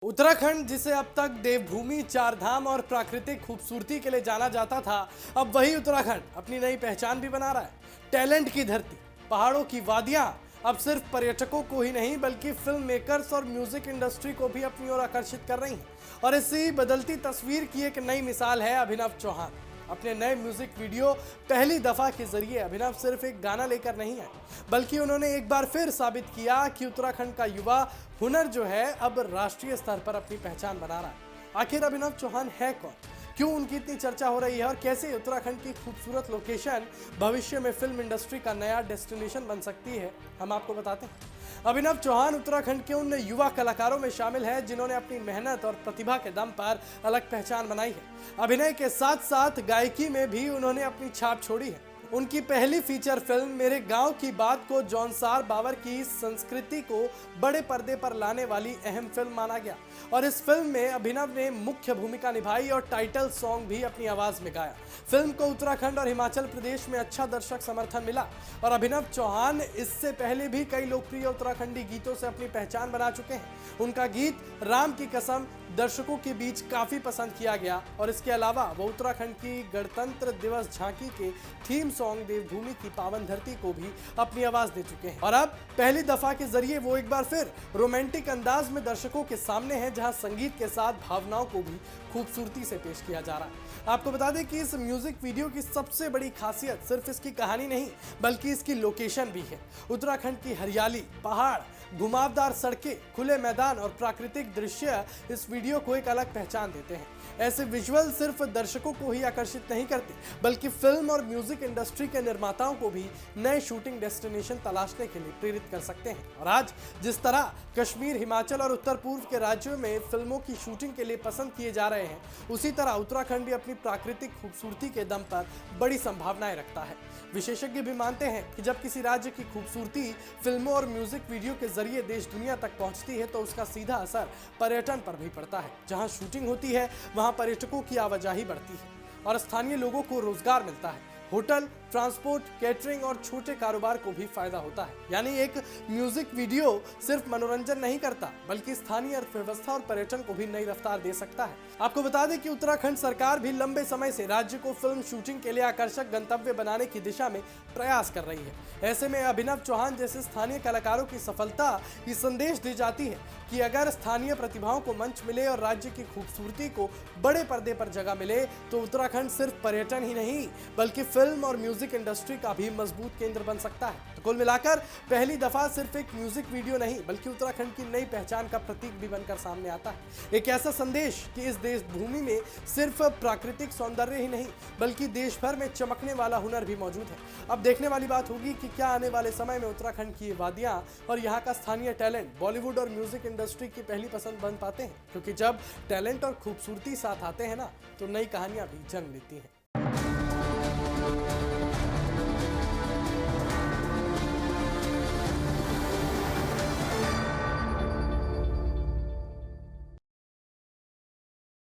उत्तराखंड जिसे अब तक देवभूमि, चार धाम और प्राकृतिक खूबसूरती के लिए जाना जाता था, अब वही उत्तराखंड अपनी नई पहचान भी बना रहा है। टैलेंट की धरती, पहाड़ों की वादियां अब सिर्फ पर्यटकों को ही नहीं बल्कि फिल्म मेकर्स और म्यूजिक इंडस्ट्री को भी अपनी ओर आकर्षित कर रही हैं। और इसी बदलती तस्वीर की एक नई मिसाल है अभिनव चौहान। अपने नए म्यूजिक वीडियो पहली दफा के जरिए अभिनव सिर्फ एक गाना लेकर नहीं आए, बल्कि उन्होंने एक बार फिर साबित किया कि उत्तराखंड का युवा हुनर जो है अब राष्ट्रीय स्तर पर अपनी पहचान बना रहा है। आखिर अभिनव चौहान है कौन, क्यों उनकी इतनी चर्चा हो रही है और कैसे उत्तराखंड की खूबसूरत लोकेशन भविष्य में फिल्म इंडस्ट्री का नया डेस्टिनेशन बन सकती है, हम आपको बताते हैं। अभिनव चौहान उत्तराखंड के उन युवा कलाकारों में शामिल है जिन्होंने अपनी मेहनत और प्रतिभा के दम पर अलग पहचान बनाई है। अभिनय के साथ साथ गायकी में भी उन्होंने अपनी छाप छोड़ी है। उनकी पहली फीचर फिल्म मेरे गांव की बात को जौनसार बावर की संस्कृति को बड़े पर्दे पर लाने वाली अहम फिल्म माना गया और इस फिल्म में अभिनव ने मुख्य भूमिका निभाई और टाइटल सॉन्ग भी अपनी आवाज में गाया। फिल्म को उत्तराखंड और हिमाचल प्रदेश में अच्छा दर्शक समर्थन मिला और अभिनव चौहान इससे पहले भी कई लोकप्रिय उत्तराखंडी गीतों से अपनी पहचान बना चुके हैं। उनका गीत राम की कसम दर्शकों के बीच काफी पसंद किया गया और इसके अलावा वो उत्तराखंड की गणतंत्र दिवस झांकी के थीम सॉन्ग देवभूमि की पावन धरती को भी अपनी आवाज दे चुके हैं। और अब पहली दफा के जरिए वो एक बार फिर रोमांटिक अंदाज में दर्शकों के सामने हैं, जहां संगीत के साथ भावनाओं को भी खूबसूरती से पेश किया जा रहा है। आपको बता दें कि इस म्यूजिक वीडियो की सबसे बड़ी खासियत सिर्फ इसकी कहानी नहीं बल्कि इसकी लोकेशन भी है। उत्तराखंड की हरियाली, पहाड़, घुमावदार सड़कें, खुले मैदान और प्राकृतिक दृश्य इस वीडियो को एक अलग पहचान देते हैं। ऐसे विजुअल सिर्फ दर्शकों को ही आकर्षित नहीं करते बल्कि फिल्म और म्यूजिक इंडस्ट्री के निर्माताओं को भी नए शूटिंग डेस्टिनेशन तलाशने के लिए प्रेरित कर सकते हैं। और आज जिस तरह कश्मीर, हिमाचल और उत्तर पूर्व के राज्यों में फिल्मों की शूटिंग के लिए पसंद किए जा रहे हैं, उसी तरह उत्तराखंड भी अपनी प्राकृतिक खूबसूरती के दम पर बड़ी संभावनाएं रखता है। विशेषज्ञ भी मानते हैं कि जब किसी राज्य की खूबसूरती फिल्मों और म्यूजिक वीडियो के जरिए देश दुनिया तक पहुंचती है तो उसका सीधा असर पर्यटन पर भी पड़ता है। जहां शूटिंग होती है वहां पर्यटकों की आवाजाही बढ़ती है और स्थानीय लोगों को रोजगार मिलता है। होटल, ट्रांसपोर्ट, कैटरिंग और छोटे कारोबार को भी फायदा होता है। यानी एक म्यूजिक वीडियो सिर्फ मनोरंजन नहीं करता बल्कि स्थानीय अर्थव्यवस्था और पर्यटन को भी नई रफ्तार दे सकता है। आपको बता दें कि उत्तराखंड सरकार भी लंबे समय से राज्य को फिल्म शूटिंग के लिए आकर्षक गंतव्य बनाने की दिशा में प्रयास कर रही है। ऐसे में अभिनव चौहान जैसे स्थानीय कलाकारों की सफलता ये संदेश दी जाती है कि अगर स्थानीय प्रतिभाओं को मंच मिले और राज्य की खूबसूरती को बड़े पर्दे पर जगह मिले तो उत्तराखंड सिर्फ पर्यटन ही नहीं बल्कि फिल्म और म्यूजिक इंडस्ट्री का भी मजबूत केंद्र बन सकता है। तो कुल मिलाकर पहली दफा सिर्फ एक म्यूजिक वीडियो नहीं बल्कि उत्तराखंड की नई पहचान का प्रतीक भी बनकर सामने आता है। एक ऐसा संदेश कि इस देश भूमि में सिर्फ प्राकृतिक सौंदर्य ही नहीं बल्कि देश भर में चमकने वाला हुनर भी मौजूद है। अब देखने वाली बात होगी कि क्या आने वाले समय में उत्तराखंड की वादियां और यहाँ का स्थानीय टैलेंट बॉलीवुड और म्यूजिक इंडस्ट्री की पहली पसंद बन पाते हैं, क्योंकि जब टैलेंट और खूबसूरती साथ आते हैं ना तो नई कहानियां भी जन्म लेती हैं।